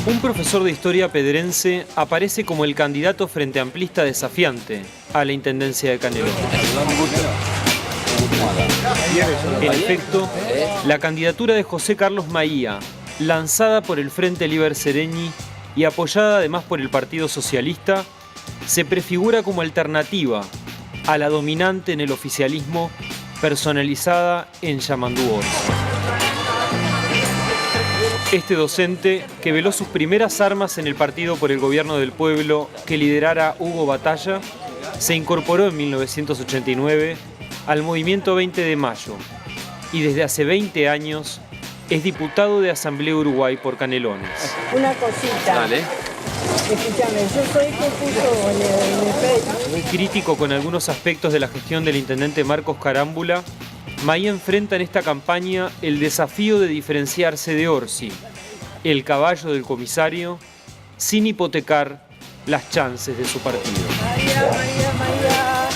Un profesor de historia pedrense aparece como el candidato frente amplista desafiante a la intendencia de Canelones. En efecto, la candidatura de José Carlos Maía, lanzada por el Frente Liber Seregni y apoyada además por el Partido Socialista, se prefigura como alternativa a la dominante en el oficialismo, personalizada en Yamandú Orsi. Este docente, que veló sus primeras armas en el Partido por el Gobierno del Pueblo que liderara Hugo Batalla, se incorporó en 1989 al Movimiento 20 de Mayo y desde hace 20 años es diputado de Asamblea Uruguay por Canelones. Una cosita. Dale. Escúchame, yo soy que puso en el Facebook. Muy crítico con algunos aspectos de la gestión del intendente Marcos Carámbula, Maía enfrenta en esta campaña el desafío de diferenciarse de Orsi, el caballo del comisario, sin hipotecar las chances de su partido. María.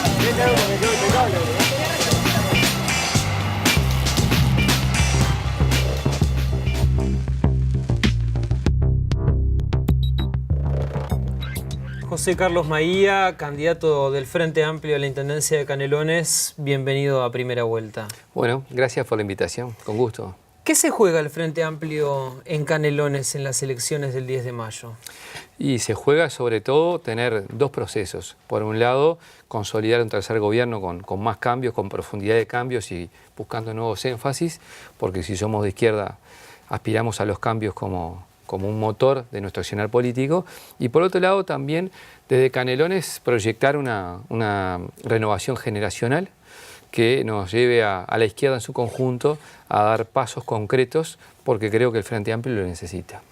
José Carlos Maía, candidato del Frente Amplio a la Intendencia de Canelones, bienvenido a Primera Vuelta. Bueno, gracias por la invitación, con gusto. ¿Qué se juega el Frente Amplio en Canelones en las elecciones del 10 de mayo? Y se juega sobre todo tener dos procesos. Por un lado, consolidar un tercer gobierno con más cambios, con profundidad de cambios y buscando nuevos énfasis, porque si somos de izquierda aspiramos a los cambios como un motor de nuestro accionar político, y por otro lado también desde Canelones proyectar una renovación generacional que nos lleve a la izquierda en su conjunto a dar pasos concretos, porque creo que el Frente Amplio lo necesita.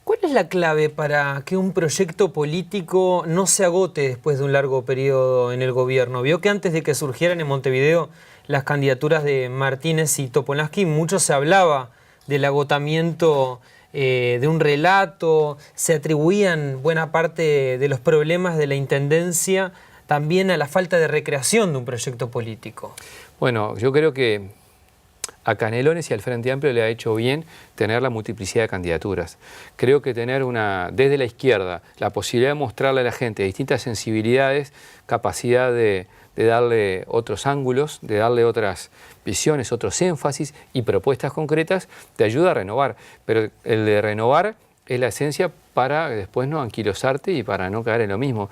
¿Cuál es la clave para que un proyecto político no se agote después de un largo periodo en el gobierno? Vio que antes de que surgieran en Montevideo las candidaturas de Martínez y Topolansky, mucho se hablaba del agotamiento de un relato, se atribuían buena parte de los problemas de la intendencia también a la falta de recreación de un proyecto político. Bueno, yo creo que a Canelones y al Frente Amplio le ha hecho bien tener la multiplicidad de candidaturas. Creo que tener desde la izquierda la posibilidad de mostrarle a la gente distintas sensibilidades, capacidad de darle otros ángulos, de darle otras visiones, otros énfasis y propuestas concretas, te ayuda a renovar. Pero el de renovar es la esencia para después no anquilosarte y para no caer en lo mismo.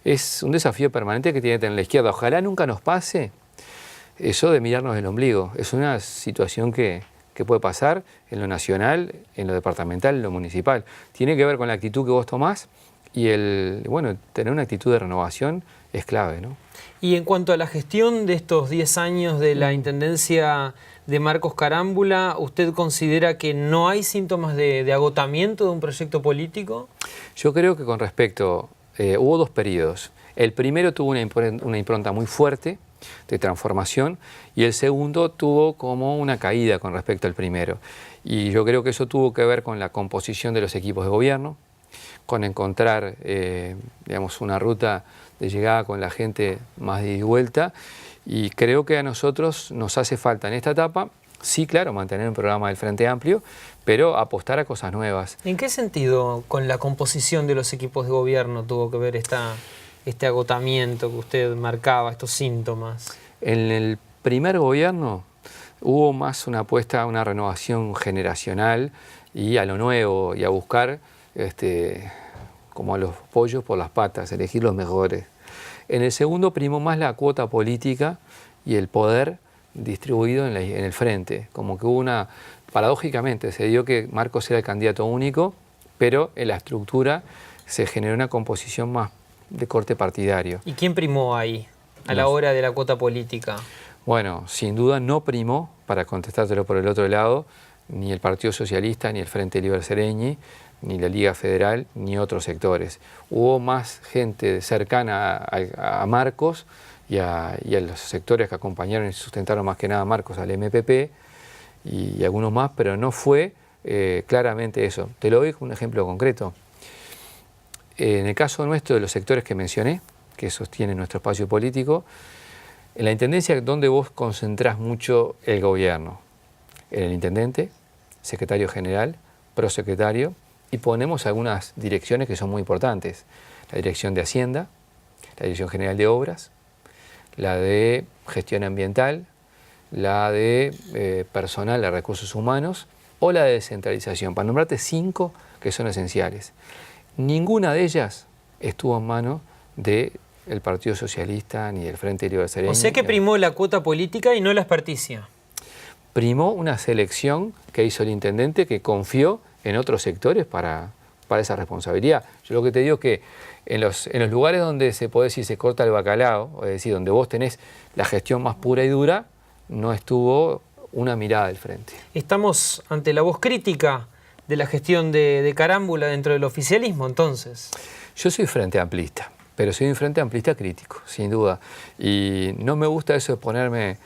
Es un desafío permanente que tiene que tener la izquierda. Ojalá nunca nos pase eso de mirarnos el ombligo. Es una situación que puede pasar en lo nacional, en lo departamental, en lo municipal. Tiene que ver con la actitud que vos tomás y tener una actitud de renovación es clave, ¿no? Y en cuanto a la gestión de estos 10 años de la intendencia de Marcos Carámbula, ¿usted considera que no hay síntomas de agotamiento de un proyecto político? Yo creo que con respecto, hubo dos periodos. El primero tuvo una impronta muy fuerte de transformación y el segundo tuvo como una caída con respecto al primero. Y yo creo que eso tuvo que ver con la composición de los equipos de gobierno, con encontrar una ruta de llegada con la gente más de ida y vuelta, y creo que a nosotros nos hace falta en esta etapa, sí, claro, mantener un programa del Frente Amplio, pero apostar a cosas nuevas. ¿En qué sentido con la composición de los equipos de gobierno tuvo que ver este agotamiento que usted marcaba, estos síntomas? En el primer gobierno hubo más una apuesta a una renovación generacional y a lo nuevo y a buscar como a los pollos por las patas, elegir los mejores. En el segundo primó más la cuota política y el poder distribuido en el frente. Como que hubo paradójicamente, se dio que Marcos era el candidato único, pero en la estructura se generó una composición más de corte partidario. ¿Y quién primó ahí, a la hora de la cuota política? Bueno, sin duda no primó, para contestártelo por el otro lado, ni el Partido Socialista ni el Frente Liber Seregni. ni la Liga Federal, ni otros sectores. Hubo más gente cercana a Marcos y a los sectores que acompañaron y sustentaron más que nada a Marcos, al MPP y algunos más, pero no fue claramente eso. Te lo doy con un ejemplo concreto. En el caso nuestro, de los sectores que mencioné, que sostienen nuestro espacio político, en la Intendencia, ¿dónde vos concentrás mucho el gobierno? En el Intendente, Secretario General, Prosecretario, y ponemos algunas direcciones que son muy importantes. La Dirección de Hacienda, la Dirección General de Obras, la de Gestión Ambiental, la de Personal de Recursos Humanos o la de Descentralización, para nombrarte 5 que son esenciales. Ninguna de ellas estuvo en manos del Partido Socialista ni del Frente Libertario. O sea que primó la cuota política y no la experticia. Primó una selección que hizo el intendente, que confió en otros sectores para esa responsabilidad. Yo lo que te digo es que en los lugares donde se puede decir se corta el bacalao, es decir, donde vos tenés la gestión más pura y dura, no estuvo una mirada del frente. Estamos ante la voz crítica de la gestión de Carámbula dentro del oficialismo, entonces. Yo soy frente amplista, pero soy un frente amplista crítico, sin duda. Y no me gusta eso de ponerme,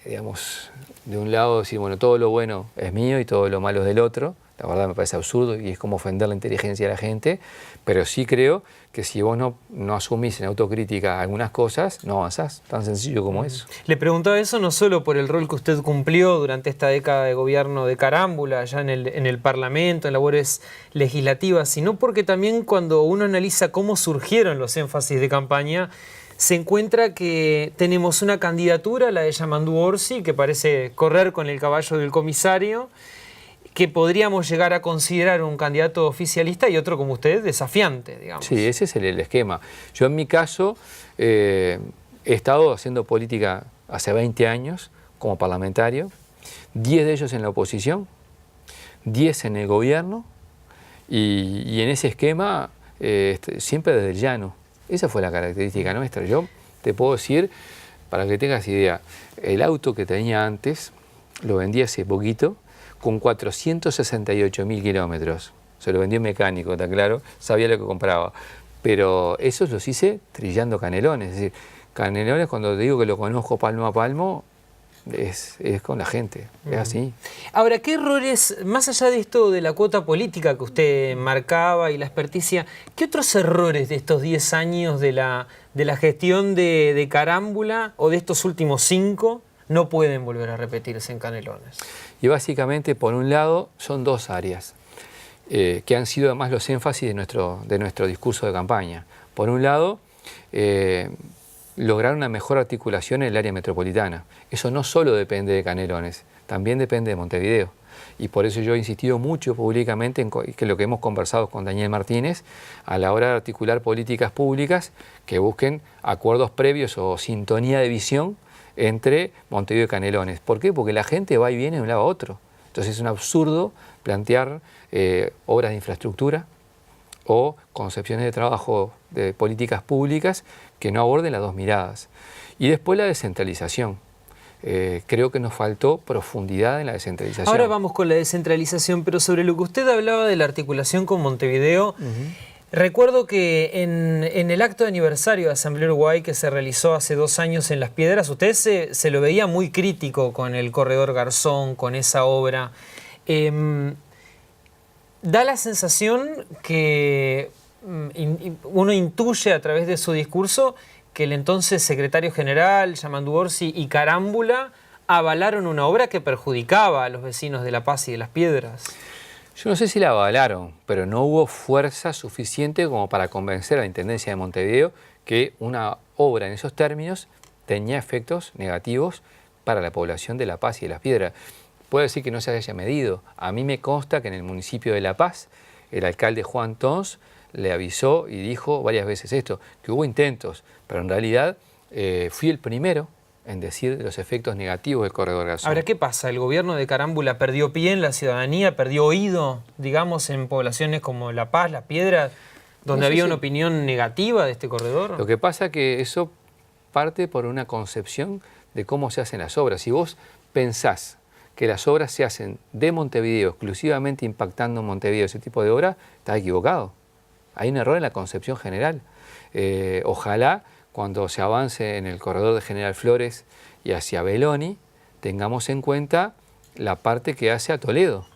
digamos, de un lado decir, bueno, todo lo bueno es mío y todo lo malo es del otro. La verdad me parece absurdo y es como ofender la inteligencia de la gente, pero sí creo que si vos no asumís en autocrítica algunas cosas, no avanzás, tan sencillo como eso. Le preguntaba eso no solo por el rol que usted cumplió durante esta década de gobierno de Carámbula, allá en el Parlamento, en labores legislativas, sino porque también cuando uno analiza cómo surgieron los énfasis de campaña, se encuentra que tenemos una candidatura, la de Yamandú Orsi, que parece correr con el caballo del comisario, que podríamos llegar a considerar un candidato oficialista y otro como usted desafiante, digamos. Sí, ese es el esquema. Yo en mi caso he estado haciendo política hace 20 años como parlamentario, 10 de ellos en la oposición, 10 en el gobierno y en ese esquema siempre desde el llano. Esa fue la característica nuestra. Yo te puedo decir, para que tengas idea, el auto que tenía antes lo vendí hace poquito, con 468.000 kilómetros. Se lo vendió mecánico, está claro, sabía lo que compraba. Pero esos los hice trillando canelones. Es decir, canelones, cuando te digo que lo conozco palmo a palmo, es con la gente, es así. Ahora, ¿qué errores, más allá de esto de la cuota política que usted marcaba y la experticia, qué otros errores de estos 10 años de la gestión de Carámbula o de estos últimos 5 no pueden volver a repetirse en Canelones? Y básicamente, por un lado, son 2 áreas que han sido además los énfasis de nuestro discurso de campaña. Por un lado, lograr una mejor articulación en el área metropolitana. Eso no solo depende de Canelones, también depende de Montevideo. Y por eso yo he insistido mucho públicamente en que lo que hemos conversado con Daniel Martínez a la hora de articular políticas públicas que busquen acuerdos previos o sintonía de visión entre Montevideo y Canelones. ¿Por qué? Porque la gente va y viene de un lado a otro. Entonces es un absurdo plantear obras de infraestructura o concepciones de trabajo de políticas públicas que no aborden las 2 miradas. Y después la descentralización. Creo que nos faltó profundidad en la descentralización. Ahora vamos con la descentralización, pero sobre lo que usted hablaba de la articulación con Montevideo, recuerdo que en el acto de aniversario de Asamblea Uruguay que se realizó hace 2 años en Las Piedras, usted se lo veía muy crítico con el corredor Garzón, con esa obra. Da la sensación que uno intuye a través de su discurso que el entonces secretario general, Yamandú Orsi y Carámbula avalaron una obra que perjudicaba a los vecinos de La Paz y de Las Piedras. Yo no sé si la avalaron, pero no hubo fuerza suficiente como para convencer a la Intendencia de Montevideo que una obra en esos términos tenía efectos negativos para la población de La Paz y de Las Piedras. Puede decir que no se haya medido. A mí me consta que en el municipio de La Paz, el alcalde Juan Tons le avisó y dijo varias veces esto, que hubo intentos, pero en realidad fui el primero en decir los efectos negativos del corredor Garzón. Ahora, ¿qué pasa? ¿El gobierno de Carámbula perdió pie en la ciudadanía, perdió oído, digamos, en poblaciones como La Paz, Las Piedras, donde había una opinión negativa de este corredor? Lo que pasa es que eso parte por una concepción de cómo se hacen las obras. Si vos pensás que las obras se hacen de Montevideo, exclusivamente impactando en Montevideo, ese tipo de obra, está equivocado. Hay un error en la concepción general. Ojalá cuando se avance en el corredor de General Flores y hacia Beloni, tengamos en cuenta la parte que hace a Toledo.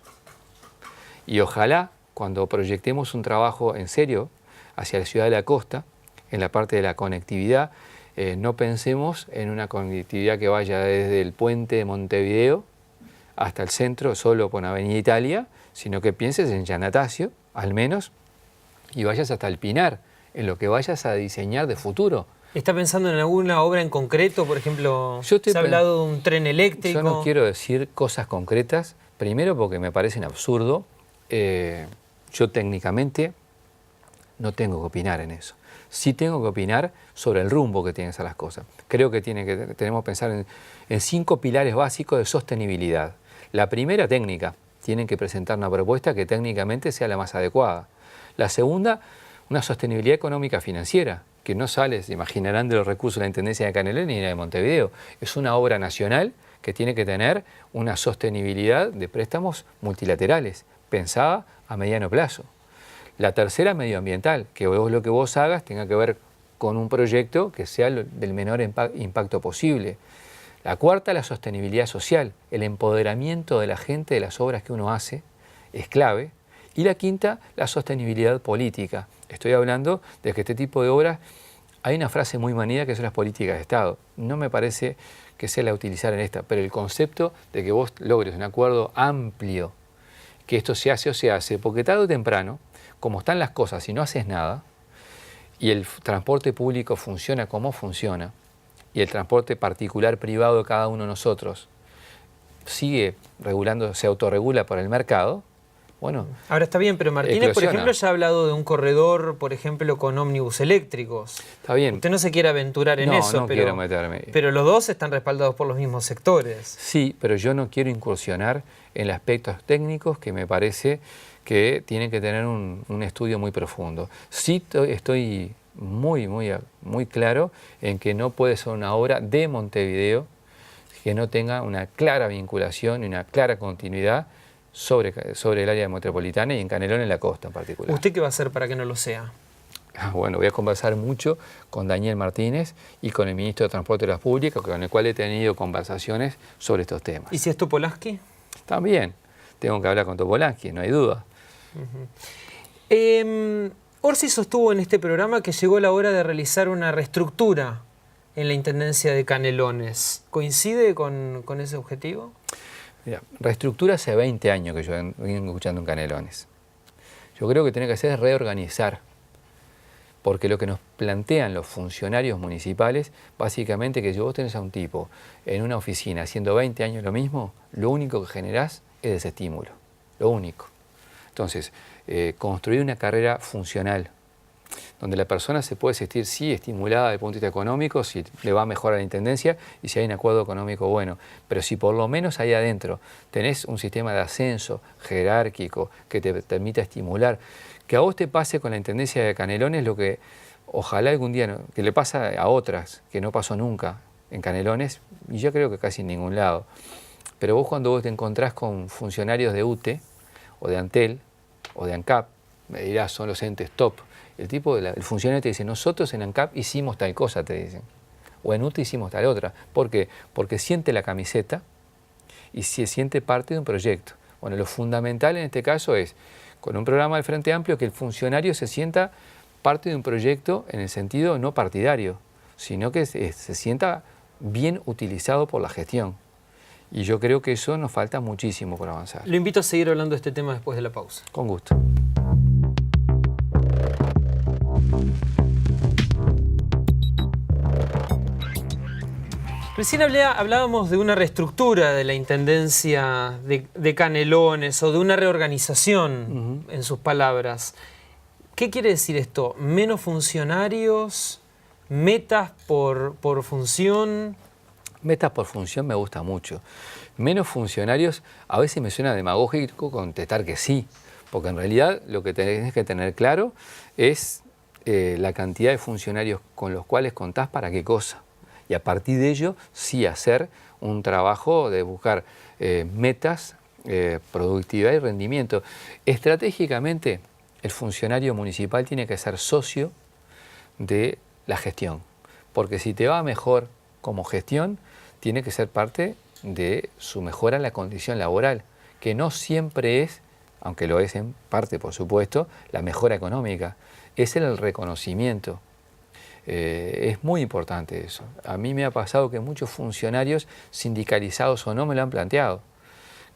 Y ojalá cuando proyectemos un trabajo en serio hacia la ciudad de la costa, en la parte de la conectividad, no pensemos en una conectividad que vaya desde el puente de Montevideo hasta el centro, solo por Avenida Italia, sino que pienses en Giannatasio, al menos, y vayas hasta el Pinar, en lo que vayas a diseñar de futuro. ¿Está pensando en alguna obra en concreto? Por ejemplo, se ha hablado de un tren eléctrico. Yo no quiero decir cosas concretas, primero porque me parecen absurdo. Yo técnicamente no tengo que opinar en eso. Sí tengo que opinar sobre el rumbo que tienen las cosas. Creo que tenemos que pensar en 5 pilares básicos de sostenibilidad. La primera, técnica. Tienen que presentar una propuesta que técnicamente sea la más adecuada. La segunda, una sostenibilidad económica financiera, que no sale, se imaginarán, de los recursos de la Intendencia de Canelones ni de Montevideo. Es una obra nacional que tiene que tener una sostenibilidad de préstamos multilaterales, pensada a mediano plazo. La tercera, medioambiental, que lo que vos hagas tenga que ver con un proyecto que sea del menor impacto posible. La cuarta, la sostenibilidad social, el empoderamiento de la gente de las obras que uno hace es clave. Y la quinta, la sostenibilidad política. Estoy hablando de que este tipo de obras, hay una frase muy manida que son las políticas de Estado. No me parece que sea la utilizar en esta, pero el concepto de que vos logres un acuerdo amplio, que esto se hace o se hace, porque tarde o temprano, como están las cosas, si no haces nada, y el transporte público funciona como funciona, y el transporte particular privado de cada uno de nosotros sigue regulando, se autorregula por el mercado, bueno. Ahora está bien, pero Martínez, por ejemplo, ya ha hablado de un corredor, por ejemplo, con ómnibus eléctricos. Está bien. Usted no se quiere aventurar en eso, no quiero meterme. Pero los dos están respaldados por los mismos sectores. Sí, pero yo no quiero incursionar en aspectos técnicos que me parece que tienen que tener un estudio muy profundo. Sí estoy muy claro en que no puede ser una obra de Montevideo que no tenga una clara vinculación y una clara continuidad sobre el área metropolitana y en Canelones, en la costa en particular. ¿Usted qué va a hacer para que no lo sea? Bueno, voy a conversar mucho con Daniel Martínez y con el ministro de Transporte de las Públicas, con el cual he tenido conversaciones sobre estos temas. ¿Y si es Topolansky? También. Tengo que hablar con Topolansky, no hay duda. Orsi sostuvo en este programa que llegó la hora de realizar una reestructura en la Intendencia de Canelones. ¿Coincide con ese objetivo? Mira, reestructura hace 20 años que yo vengo escuchando en Canelones. Yo creo que tiene que hacer es reorganizar, porque lo que nos plantean los funcionarios municipales, básicamente que si vos tenés a un tipo en una oficina haciendo 20 años lo mismo, lo único que generás es desestímulo, lo único. Entonces, construir una carrera funcional, donde la persona se puede sentir, sí, estimulada desde el punto de vista económico, si le va mejor a la Intendencia y si hay un acuerdo económico bueno. Pero si por lo menos ahí adentro tenés un sistema de ascenso jerárquico que te permita estimular, que a vos te pase con la Intendencia de Canelones lo que ojalá algún día, que le pasa a otras, que no pasó nunca en Canelones, y yo creo que casi en ningún lado. Pero vos te encontrás con funcionarios de UTE, o de Antel, o de ANCAP, me dirás, son los entes top. El funcionario te dice, nosotros en ANCAP hicimos tal cosa, te dicen. O en UTE hicimos tal otra. ¿Por qué? Porque siente la camiseta y se siente parte de un proyecto. Bueno, lo fundamental en este caso es, con un programa del Frente Amplio, que el funcionario se sienta parte de un proyecto en el sentido no partidario, sino que se sienta bien utilizado por la gestión. Y yo creo que eso nos falta muchísimo por avanzar. Lo invito a seguir hablando de este tema después de la pausa. Con gusto. Recién hablábamos de una reestructura de la Intendencia de Canelones o de una reorganización, en sus palabras. ¿Qué quiere decir esto? ¿Menos funcionarios? ¿Metas por función? Metas por función me gusta mucho. Menos funcionarios, a veces me suena demagógico contestar que sí, porque en realidad lo que tenés que tener claro es la cantidad de funcionarios con los cuales contás para qué cosa. Y a partir de ello, sí hacer un trabajo de buscar metas, productividad y rendimiento. Estratégicamente, el funcionario municipal tiene que ser socio de la gestión, porque si te va mejor como gestión, tiene que ser parte de su mejora en la condición laboral, que no siempre es, aunque lo es en parte por supuesto, la mejora económica, es el reconocimiento. Es muy importante eso. A mí me ha pasado que muchos funcionarios sindicalizados o no me lo han planteado,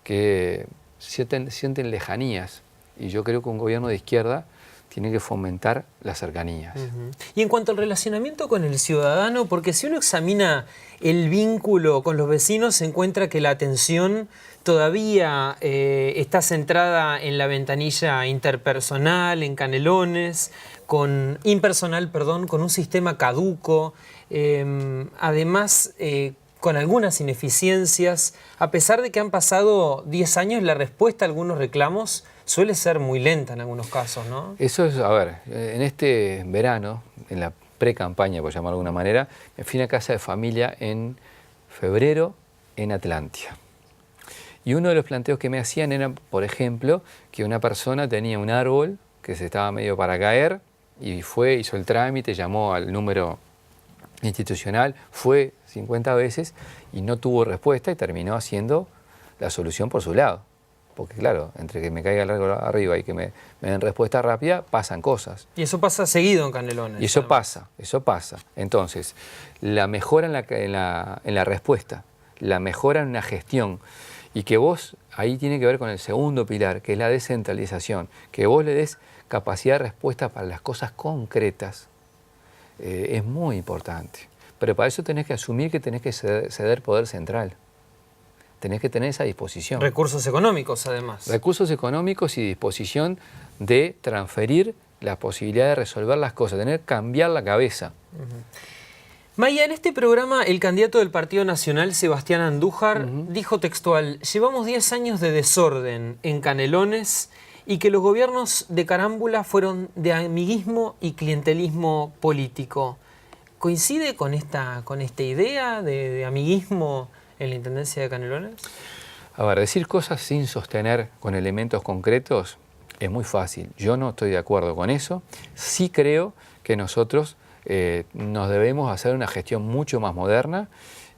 que sienten lejanías, y yo creo que un gobierno de izquierda tiene que fomentar las cercanías. Y en cuanto al relacionamiento con el ciudadano, porque si uno examina el vínculo con los vecinos, se encuentra que la atención todavía está centrada en la ventanilla interpersonal, en Canelones, impersonal, con un sistema caduco, además con algunas ineficiencias. A pesar de que han pasado 10 años, la respuesta a algunos reclamos suele ser muy lenta en algunos casos, ¿no? Eso es, a ver, en este verano, en la pre-campaña, por llamarlo de alguna manera, me fui a una casa de familia en febrero en Atlántida. Y uno de los planteos que me hacían era, por ejemplo, que una persona tenía un árbol que se estaba medio para caer y fue, hizo el trámite, llamó al número institucional, fue 50 veces y no tuvo respuesta y terminó haciendo la solución por su lado. Porque claro, entre que me caiga el árbol arriba y que me den respuesta rápida, pasan cosas. Y eso pasa seguido en Canelones. Y eso pasa. Entonces, la mejora en la respuesta, la mejora en una gestión, y que vos, ahí tiene que ver con el segundo pilar, que es la descentralización, que vos le des capacidad de respuesta para las cosas concretas, es muy importante. Pero para eso tenés que asumir que tenés que ceder poder central. Tenés que tener esa disposición. Recursos económicos, además. Recursos económicos y disposición de transferir la posibilidad de resolver las cosas, cambiar la cabeza. Maya, en este programa el candidato del Partido Nacional, Sebastián Andújar, dijo textual: llevamos 10 años de desorden en Canelones y que los gobiernos de Carámbula fueron de amiguismo y clientelismo político. ¿Coincide con esta idea de amiguismo en la Intendencia de Canelones? A ver, decir cosas sin sostener con elementos concretos es muy fácil. Yo no estoy de acuerdo con eso. Sí creo que nosotros nos debemos hacer una gestión mucho más moderna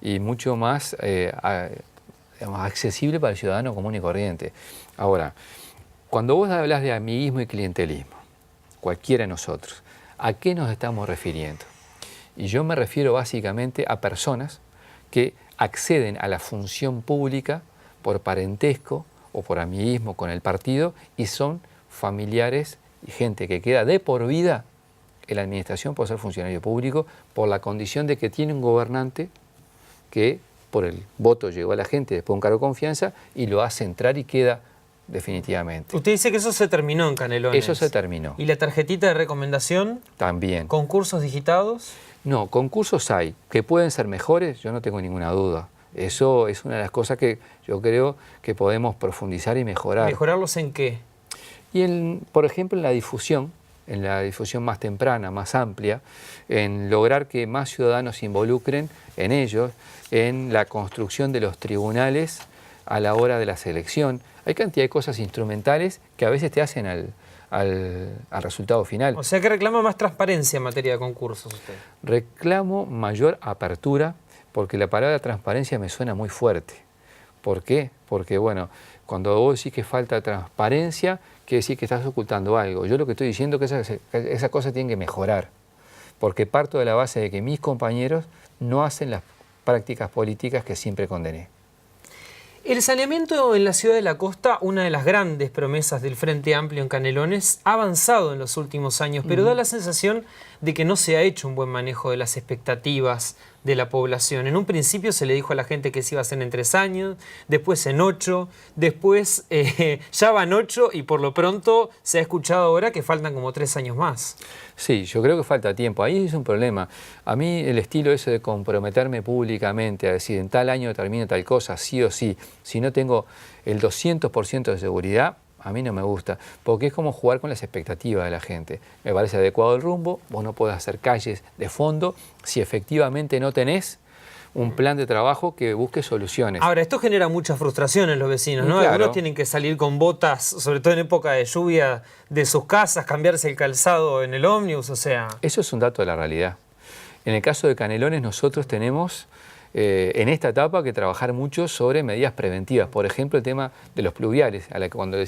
y mucho más accesible para el ciudadano común y corriente. Ahora, cuando vos hablas de amiguismo y clientelismo, cualquiera de nosotros, ¿a qué nos estamos refiriendo? Y yo me refiero básicamente a personas que acceden a la función pública por parentesco o por amiguismo con el partido y son familiares y gente que queda de por vida en la administración por ser funcionario público, por la condición de que tiene un gobernante que por el voto llegó a la gente después de un cargo de confianza y lo hace entrar y queda definitivamente. Usted dice que eso se terminó en Canelones. Eso se terminó. ¿Y la tarjetita de recomendación? También. ¿Concursos digitados? No, concursos hay, que pueden ser mejores, yo no tengo ninguna duda. Eso es una de las cosas que yo creo que podemos profundizar y mejorar. ¿Mejorarlos en qué? Y por ejemplo en la difusión más temprana, más amplia, en lograr que más ciudadanos se involucren en ellos, en la construcción de los tribunales a la hora de la selección. Hay cantidad de cosas instrumentales que a veces te hacen al resultado final. O sea que reclama más transparencia en materia de concursos usted. Reclamo mayor apertura, porque la palabra transparencia me suena muy fuerte. ¿Por qué? Porque, cuando vos decís que falta transparencia, quiere decir que estás ocultando algo. Yo lo que estoy diciendo es que esa cosa tiene que mejorar, porque parto de la base de que mis compañeros no hacen las prácticas políticas que siempre condené. El saneamiento en la ciudad de la costa, una de las grandes promesas del Frente Amplio en Canelones, ha avanzado en los últimos años, pero da la sensación de que no se ha hecho un buen manejo de las expectativas de la población. En un principio se le dijo a la gente que se iba a hacer en 3 años, después en 8, después ya van 8 y por lo pronto se ha escuchado ahora que faltan como 3 años más. Sí, yo creo que falta tiempo. Ahí es un problema. A mí el estilo ese de comprometerme públicamente a decir en tal año termino tal cosa, sí o sí, si no tengo el 200% de seguridad, a mí no me gusta, porque es como jugar con las expectativas de la gente. Me parece adecuado el rumbo, vos no podés hacer calles de fondo si efectivamente no tenés un plan de trabajo que busque soluciones. Ahora, esto genera mucha frustración en los vecinos, ¿no? Claro. Algunos tienen que salir con botas, sobre todo en época de lluvia, de sus casas, cambiarse el calzado en el ómnibus, o sea... Eso es un dato de la realidad. En el caso de Canelones nosotros tenemos en esta etapa que trabajar mucho sobre medidas preventivas. Por ejemplo, el tema de los pluviales, a la que cuando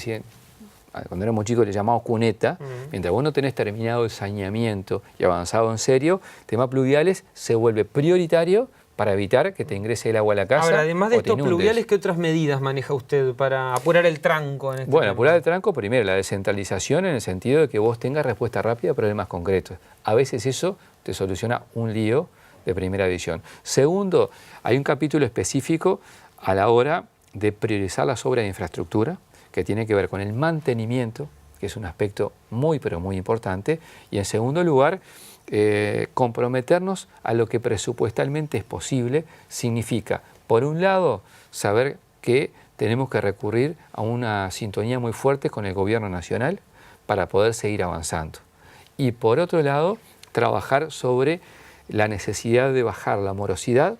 éramos chicos le llamamos cuneta. Mientras vos no tenés terminado el saneamiento y avanzado en serio, el tema pluviales se vuelve prioritario para evitar que te ingrese el agua a la casa. Ahora, además de o te estos inundes. pluviales, ¿qué otras medidas maneja usted para apurar el tranco en este Bueno, tema? apurar el tranco, primero, la descentralización en el sentido de que vos tengas respuesta rápida a problemas concretos. A veces eso te soluciona un lío de primera división. Segundo, hay un capítulo específico a la hora de priorizar las obras de infraestructura, que tiene que ver con el mantenimiento, que es un aspecto muy, pero muy importante. Y en segundo lugar, comprometernos a lo que presupuestalmente es posible significa, por un lado, saber que tenemos que recurrir a una sintonía muy fuerte con el gobierno nacional para poder seguir avanzando. Y por otro lado, trabajar sobre la necesidad de bajar la morosidad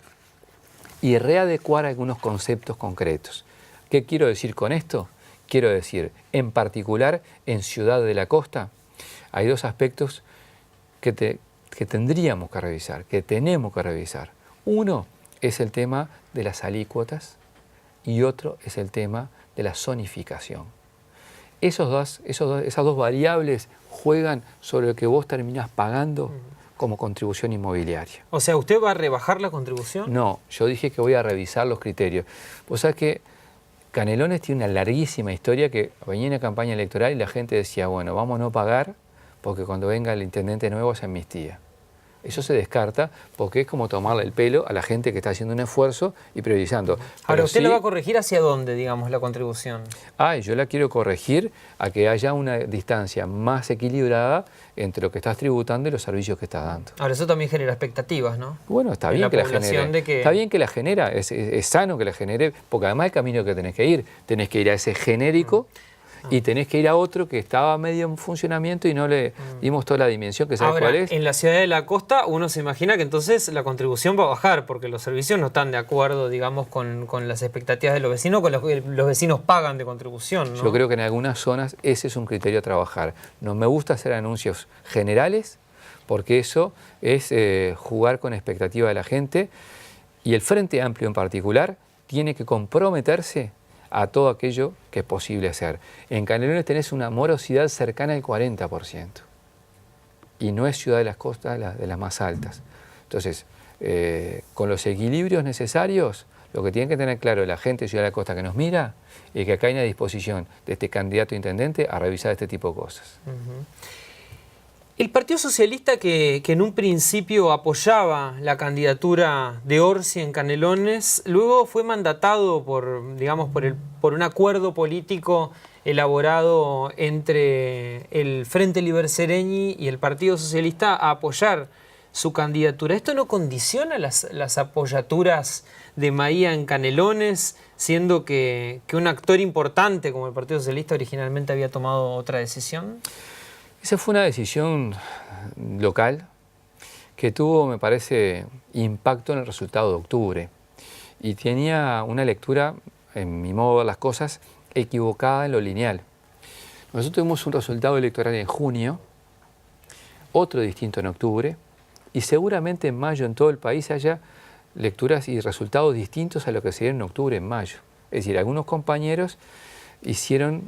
y readecuar algunos conceptos concretos. ¿Qué quiero decir con esto? Quiero decir, en particular, en Ciudad de la Costa, hay dos aspectos que tendríamos que revisar, que tenemos que revisar. Uno es el tema de las alícuotas y otro es el tema de la zonificación. Esas dos variables juegan sobre lo que vos terminás pagando como contribución inmobiliaria. O sea, ¿usted va a rebajar la contribución? No, yo dije que voy a revisar los criterios. Vos sabés que Canelones tiene una larguísima historia que venía en la campaña electoral y la gente decía, bueno, vamos a no pagar porque cuando venga el intendente nuevo se amnistía. Eso se descarta porque es como tomarle el pelo a la gente que está haciendo un esfuerzo y priorizando. Ahora, Pero ¿usted sí, la va a corregir hacia dónde, digamos, la contribución? yo la quiero corregir a que haya una distancia más equilibrada entre lo que estás tributando y los servicios que estás dando. Ahora, eso también genera expectativas, ¿no? Bueno, está En bien la que la población genere. de que- Está bien que la genera, es sano que la genere, porque además el camino que tenés que ir a ese genérico y tenés que ir a otro que estaba medio en funcionamiento y no le dimos toda la dimensión que sabes Ahora, cuál es. en la ciudad de la costa uno se imagina que entonces la contribución va a bajar porque los servicios no están de acuerdo, digamos, con las expectativas de los vecinos, con lo que los vecinos pagan de contribución, ¿no? Yo creo que en algunas zonas ese es un criterio a trabajar. No me gusta hacer anuncios generales porque eso es jugar con expectativa de la gente y el Frente Amplio en particular tiene que comprometerse a todo aquello que es posible hacer. En Canelones tenés una morosidad cercana al 40% y no es Ciudad de las Costas de las más altas. Entonces, con los equilibrios necesarios, lo que tiene que tener claro la gente de Ciudad de la Costa que nos mira es que acá hay una disposición de este candidato a intendente a revisar este tipo de cosas. El Partido Socialista que en un principio apoyaba la candidatura de Orsi en Canelones, luego fue mandatado por, digamos, por un acuerdo político elaborado entre el Frente Libersereñi y el Partido Socialista a apoyar su candidatura. ¿Esto no condiciona las apoyaturas de Maía en Canelones, siendo que un actor importante como el Partido Socialista originalmente había tomado otra decisión? Esa fue una decisión local que tuvo, me parece, impacto en el resultado de octubre y tenía una lectura, en mi modo de ver las cosas, equivocada en lo lineal. Nosotros tuvimos un resultado electoral en junio, otro distinto en octubre y seguramente en mayo en todo el país haya lecturas y resultados distintos a lo que se dieron en octubre en mayo. Es decir, algunos compañeros hicieron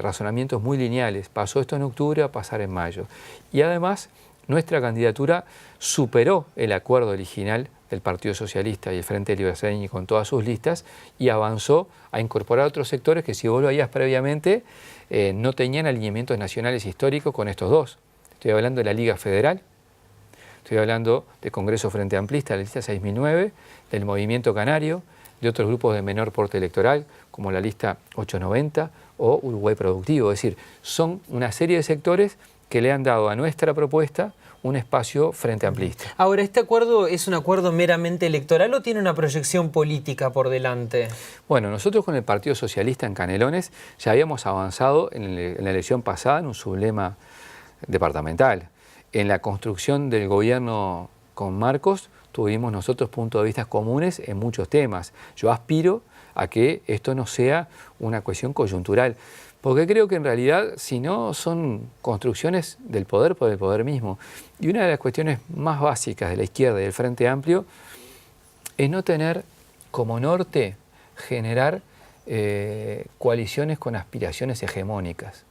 razonamientos muy lineales. Pasó esto en octubre a pasar en mayo. Y además, nuestra candidatura superó el acuerdo original del Partido Socialista y el Frente Libersereñi con todas sus listas y avanzó a incorporar otros sectores que, si vos lo veías previamente, no tenían alineamientos nacionales históricos con estos dos. Estoy hablando de la Liga Federal, estoy hablando del Congreso Frente Amplista, la lista 6009, del Movimiento Canario, de otros grupos de menor porte electoral, como la lista 890 o Uruguay Productivo. Es decir, son una serie de sectores que le han dado a nuestra propuesta un espacio frente amplista. Ahora, ¿este acuerdo es un acuerdo meramente electoral o tiene una proyección política por delante? Bueno, nosotros con el Partido Socialista en Canelones ya habíamos avanzado en la elección pasada en un sublema departamental. En la construcción del gobierno con Marcos tuvimos nosotros puntos de vista comunes en muchos temas. Yo aspiro a que esto no sea una cuestión coyuntural, porque creo que en realidad, si no, son construcciones del poder por el poder mismo. Y una de las cuestiones más básicas de la izquierda y del Frente Amplio es no tener como norte generar coaliciones con aspiraciones hegemónicas.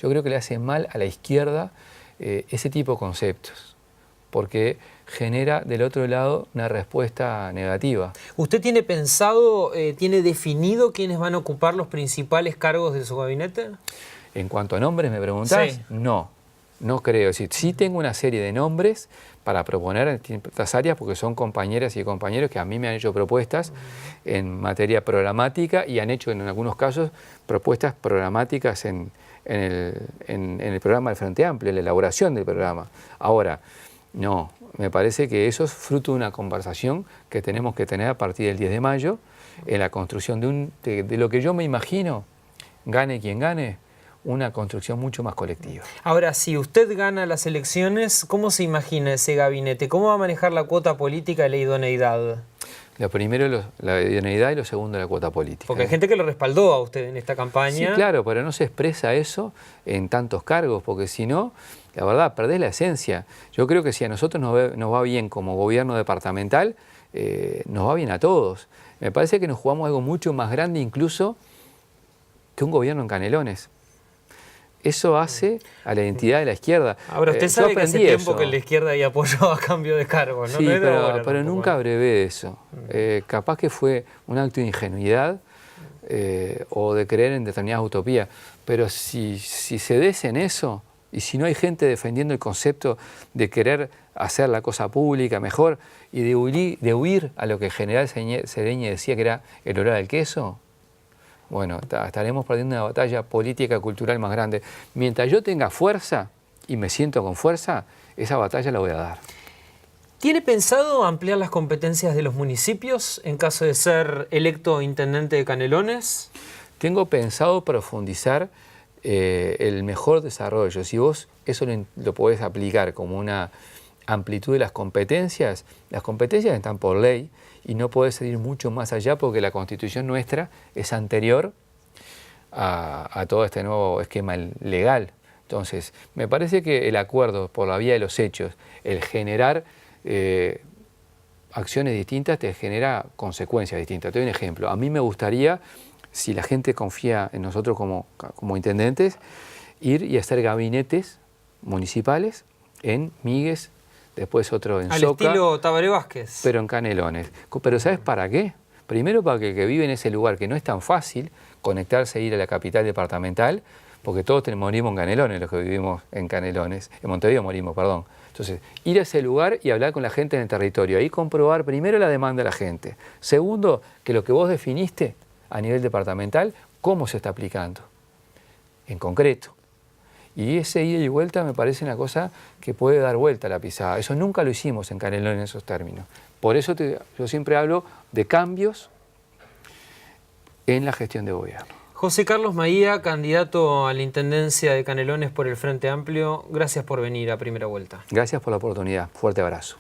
Yo creo que le hace mal a la izquierda ese tipo de conceptos, porque genera del otro lado una respuesta negativa. ¿Usted tiene pensado, tiene definido quiénes van a ocupar los principales cargos de su gabinete? En cuanto a nombres, ¿me preguntás? Sí. No creo. Sí tengo una serie de nombres para proponer en distintas áreas, porque son compañeras y compañeros que a mí me han hecho propuestas en materia programática y han hecho en algunos casos propuestas programáticas en el programa del Frente Amplio, en la elaboración del programa. Ahora, no, me parece que eso es fruto de una conversación que tenemos que tener a partir del 10 de mayo en la construcción de lo que yo me imagino, gane quien gane, una construcción mucho más colectiva. Ahora, si usted gana las elecciones, ¿cómo se imagina ese gabinete? ¿Cómo va a manejar la cuota política y la idoneidad? Lo primero la idoneidad y lo segundo la cuota política. Porque hay gente que lo respaldó a usted en esta campaña. Sí, claro, pero no se expresa eso en tantos cargos, porque si no, la verdad, perdés la esencia. Yo creo que si a nosotros nos va bien como gobierno departamental, nos va bien a todos. Me parece que nos jugamos algo mucho más grande incluso que un gobierno en Canelones. Eso hace a la identidad de la izquierda. Ahora, usted sabe que hace tiempo que la izquierda ahí apoyó a cambio de cargos, ¿no? Sí, no pero nunca brevé eso. Capaz que fue un acto de ingenuidad o de creer en determinadas utopías. Pero si se des en eso, y si no hay gente defendiendo el concepto de querer hacer la cosa pública mejor y de huir a lo que el general Sereñi decía que era el olor al queso, bueno, estaremos perdiendo una batalla política cultural más grande. Mientras yo tenga fuerza y me siento con fuerza, esa batalla la voy a dar. ¿Tiene pensado ampliar las competencias de los municipios en caso de ser electo intendente de Canelones? Tengo pensado profundizar el mejor desarrollo. Si vos eso lo podés aplicar como una amplitud de las competencias están por ley y no podés ir mucho más allá porque la Constitución nuestra es anterior a todo este nuevo esquema legal. Entonces, me parece que el acuerdo por la vía de los hechos, el generar acciones distintas te genera consecuencias distintas. Te doy un ejemplo. A mí me gustaría, si la gente confía en nosotros como intendentes, ir y hacer gabinetes municipales en Migues, después otro en Soca. Al estilo Tabaré Vázquez. Pero en Canelones. Pero ¿sabes para qué? Primero para que el que vive en ese lugar, que no es tan fácil conectarse e ir a la capital departamental, porque todos morimos en Canelones, los que vivimos en Canelones, en Montevideo morimos, perdón. Entonces, ir a ese lugar y hablar con la gente en el territorio, ahí comprobar primero la demanda de la gente. Segundo, que lo que vos definiste a nivel departamental, cómo se está aplicando, en concreto. Y ese ida y vuelta me parece una cosa que puede dar vuelta a la pisada. Eso nunca lo hicimos en Canelones en esos términos. Por eso yo siempre hablo de cambios en la gestión de gobierno. José Carlos Maía, candidato a la Intendencia de Canelones por el Frente Amplio, gracias por venir a Primera Vuelta. Gracias por la oportunidad. Fuerte abrazo.